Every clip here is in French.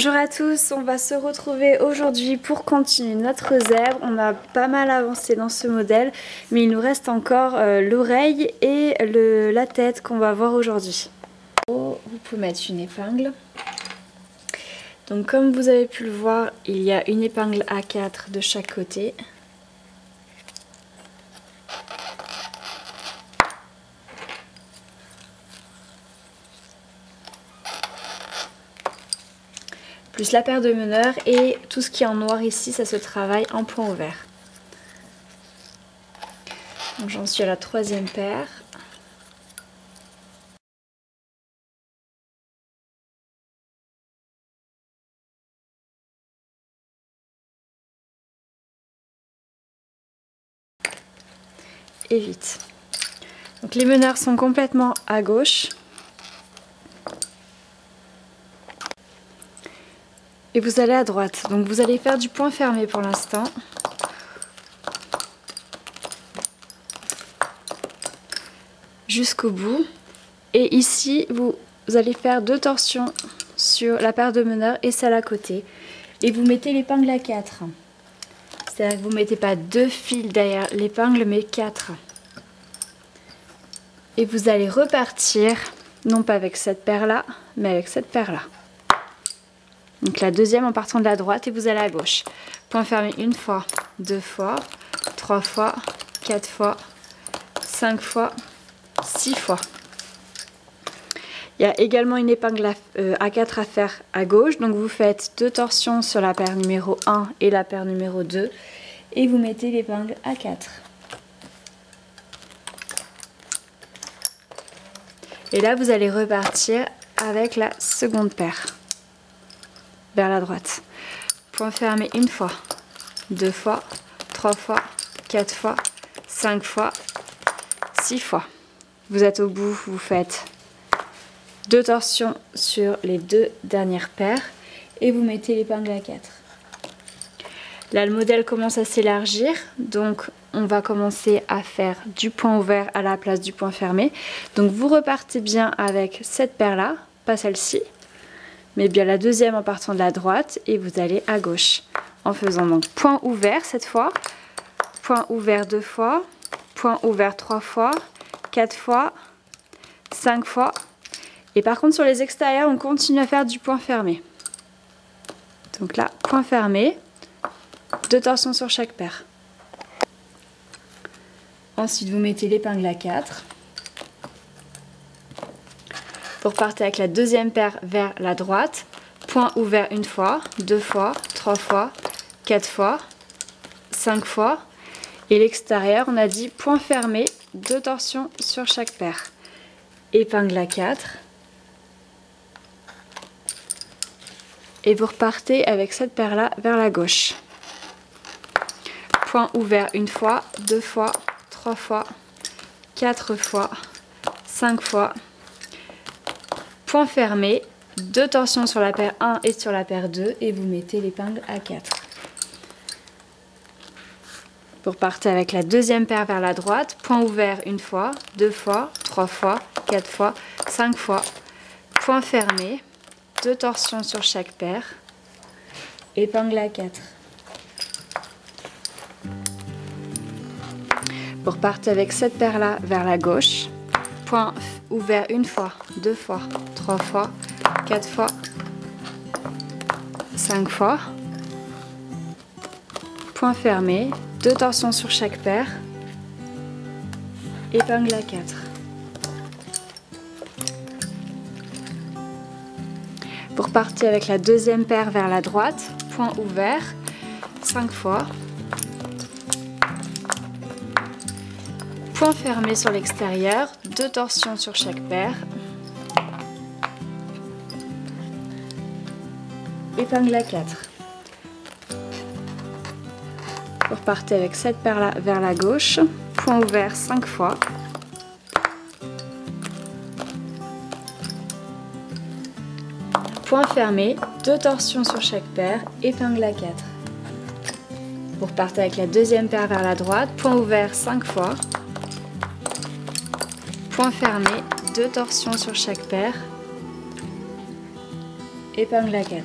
Bonjour à tous, on va se retrouver aujourd'hui pour continuer notre zèbre. On a pas mal avancé dans ce modèle, mais il nous reste encore l'oreille et la tête qu'on va voir aujourd'hui. Vous pouvez mettre une épingle. Donc comme vous avez pu le voir, il y a une épingle A4 de chaque côté. Plus la paire de meneurs et tout ce qui est en noir ici, ça se travaille en point ouvert. Donc j'en suis à la troisième paire. Et vite. Donc les meneurs sont complètement à gauche. Et vous allez à droite. Donc vous allez faire du point fermé pour l'instant. Jusqu'au bout. Et ici, vous allez faire 2 torsions sur la paire de meneurs et celle à côté. Et vous mettez l'épingle à 4. C'est-à-dire que vous ne mettez pas 2 fils derrière l'épingle, mais 4. Et vous allez repartir, non pas avec cette paire-là, mais avec cette paire-là. Donc la deuxième en partant de la droite et vous allez à gauche. Point fermé 1 fois, 2 fois, 3 fois, 4 fois, 5 fois, 6 fois. Il y a également une épingle A4 à faire à gauche. Donc vous faites 2 torsions sur la paire numéro 1 et la paire numéro 2. Et vous mettez l'épingle A4. Et là vous allez repartir avec la seconde paire. Vers la droite. Point fermé 1 fois, 2 fois, 3 fois, 4 fois, 5 fois, 6 fois. Vous êtes au bout, vous faites 2 torsions sur les 2 dernières paires et vous mettez l'épingle à 4. Là le modèle commence à s'élargir, donc on va commencer à faire du point ouvert à la place du point fermé. Donc vous repartez bien avec cette paire là, pas celle-ci, mais bien la deuxième en partant de la droite et vous allez à gauche en faisant donc point ouvert cette fois, point ouvert 2 fois, point ouvert 3 fois, 4 fois, 5 fois. Et par contre sur les extérieurs on continue à faire du point fermé. Donc là point fermé, 2 torsions sur chaque paire. Ensuite vous mettez l'épingle à 4. Vous repartez avec la deuxième paire vers la droite, point ouvert 1 fois, 2 fois, 3 fois, 4 fois, 5 fois. Et l'extérieur, on a dit point fermé, 2 torsions sur chaque paire. Épingle à 4. Et vous repartez avec cette paire-là vers la gauche. Point ouvert 1 fois, 2 fois, 3 fois, 4 fois, 5 fois. Point fermé, 2 torsions sur la paire 1 et sur la paire 2 et vous mettez l'épingle à 4. Vous repartez avec la deuxième paire vers la droite, point ouvert 1 fois, 2 fois, 3 fois, 4 fois, 5 fois. Point fermé, 2 torsions sur chaque paire, épingle à 4. Vous repartez avec cette paire là vers la gauche. Point ouvert 1 fois, 2 fois, 3 fois, 4 fois, 5 fois. Point fermé, 2 torsions sur chaque paire. Épingle à 4. Vous repartez avec la deuxième paire vers la droite. Point ouvert, 5 fois. Point fermé sur l'extérieur, 2 torsions sur chaque paire. Épingle à 4. Vous repartez avec cette paire là vers la gauche. Point ouvert 5 fois. Point fermé, 2 torsions sur chaque paire. Épingle à 4. Vous repartez avec la deuxième paire vers la droite. Point ouvert 5 fois. Point fermé, 2 torsions sur chaque paire, épingle à 4.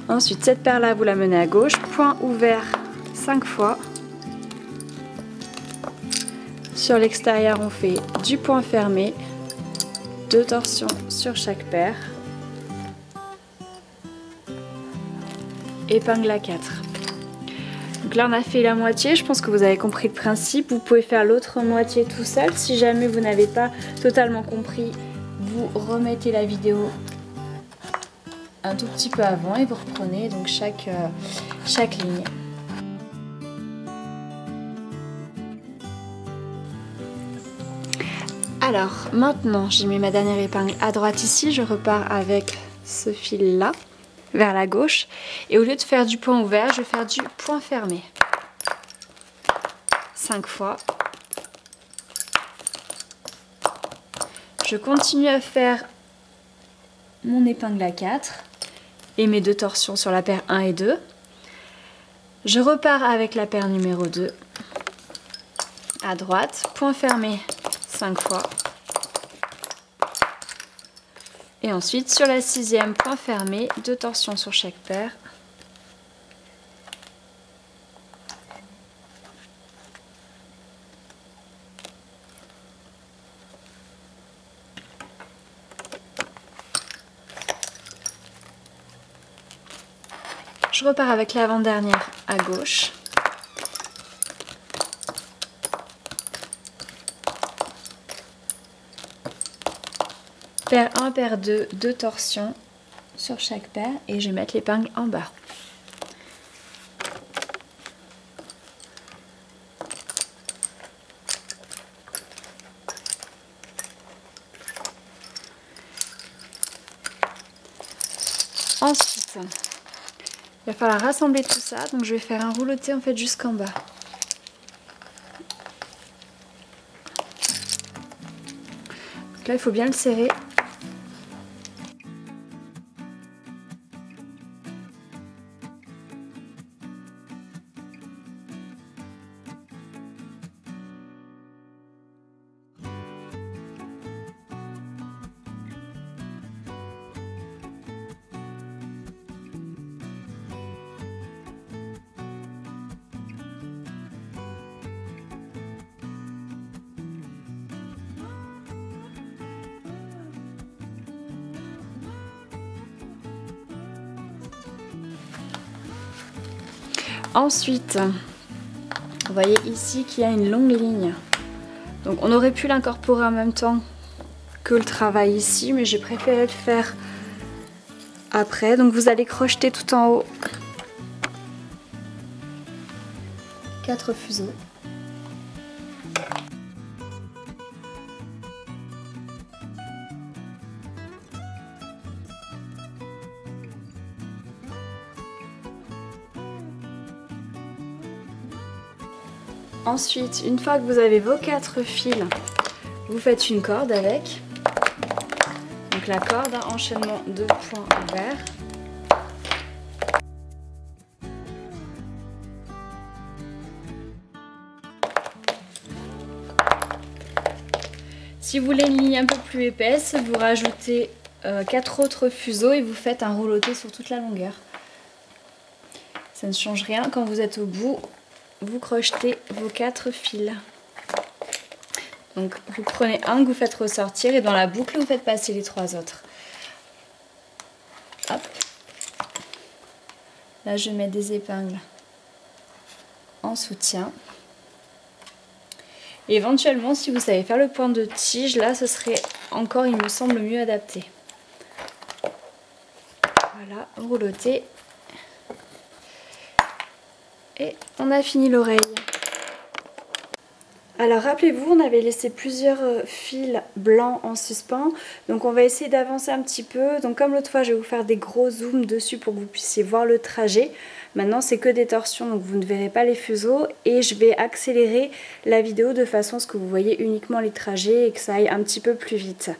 Ensuite, cette paire-là, vous la menez à gauche, point ouvert 5 fois. Sur l'extérieur, on fait du point fermé, 2 torsions sur chaque paire. Épingle à 4. Donc là, on a fait la moitié, je pense que vous avez compris le principe. Vous pouvez faire l'autre moitié tout seul. Si jamais vous n'avez pas totalement compris, vous remettez la vidéo un tout petit peu avant et vous reprenez donc chaque ligne. Alors maintenant, j'ai mis ma dernière épingle à droite ici, je repars avec ce fil là vers la gauche et au lieu de faire du point ouvert, je vais faire du point fermé 5 fois. Je continue à faire mon épingle à 4 et mes 2 torsions sur la paire 1 et 2. Je repars avec la paire numéro 2 à droite, point fermé 5 fois. Et ensuite sur la 6e, point fermé, 2 torsions sur chaque paire. Je repars avec l'avant-dernière à gauche. Paire 1, paire 2, 2 torsions sur chaque paire et je vais mettre l'épingle en bas. Ensuite, il va falloir rassembler tout ça, donc je vais faire un rouleauté en fait jusqu'en bas. Donc là, il faut bien le serrer. Ensuite, vous voyez ici qu'il y a une longue ligne. Donc on aurait pu l'incorporer en même temps que le travail ici, mais j'ai préféré le faire après. Donc vous allez crocheter tout en haut 4 fuseaux. Ensuite, une fois que vous avez vos 4 fils, vous faites une corde avec. Donc la corde, enchaînement de points ouverts. Si vous voulez une ligne un peu plus épaisse, vous rajoutez 4 autres fuseaux et vous faites un rouleauté sur toute la longueur. Ça ne change rien, quand vous êtes au bout, vous crochetez vos 4 fils. Donc vous prenez un que vous faites ressortir et dans la boucle vous faites passer les 3 autres. Hop. Là je mets des épingles en soutien. Et éventuellement si vous savez faire le point de tige, là ce serait encore, il me semble, mieux adapté. Voilà, rouleauté. Et on a fini l'oreille. Alors rappelez-vous, on avait laissé plusieurs fils blancs en suspens. Donc on va essayer d'avancer un petit peu. Donc comme l'autre fois, je vais vous faire des gros zooms dessus pour que vous puissiez voir le trajet. Maintenant c'est que des torsions, donc vous ne verrez pas les fuseaux. Et je vais accélérer la vidéo de façon à ce que vous voyez uniquement les trajets et que ça aille un petit peu plus vite.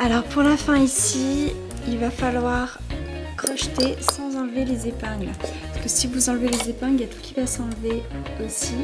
Alors pour la fin ici, il va falloir crocheter sans enlever les épingles. Parce que si vous enlevez les épingles, il y a tout qui va s'enlever aussi.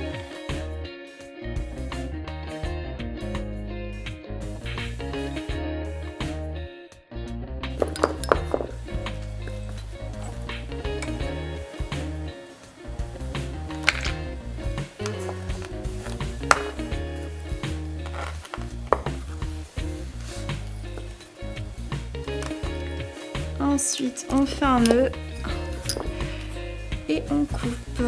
Ensuite, on fait un nœud et on coupe.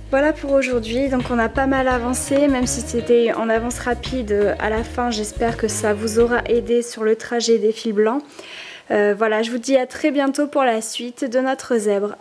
Voilà pour aujourd'hui, donc on a pas mal avancé, même si c'était en avance rapide à la fin, j'espère que ça vous aura aidé sur le trajet des fils blancs. Voilà, je vous dis à très bientôt pour la suite de notre zèbre.